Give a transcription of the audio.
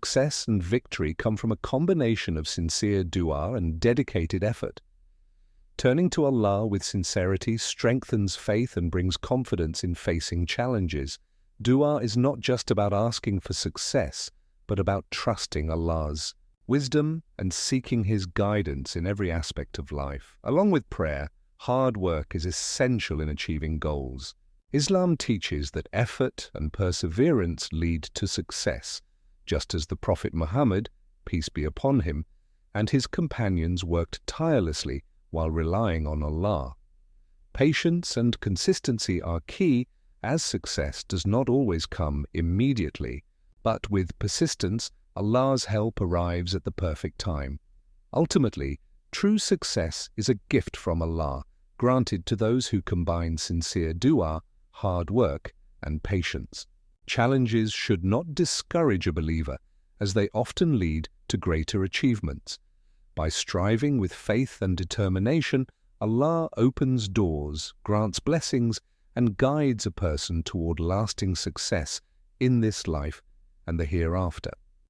Success and victory come from a combination of sincere dua and dedicated effort. Turning to Allah with sincerity strengthens faith and brings confidence in facing challenges. Dua is not just about asking for success, but about trusting Allah's wisdom and seeking His guidance in every aspect of life. Along with prayer, hard work is essential in achieving goals. Islam teaches that effort and perseverance lead to success, just as the Prophet Muhammad, peace be upon him, and his companions worked tirelessly while relying on Allah. Patience and consistency are key, as success does not always come immediately, but with persistence, Allah's help arrives at the perfect time. Ultimately, true success is a gift from Allah, granted to those who combine sincere dua, hard work, and patience. Challenges should not discourage a believer, as they often lead to greater achievements. By striving with faith and determination, Allah opens doors, grants blessings, and guides a person toward lasting success in this life and the hereafter.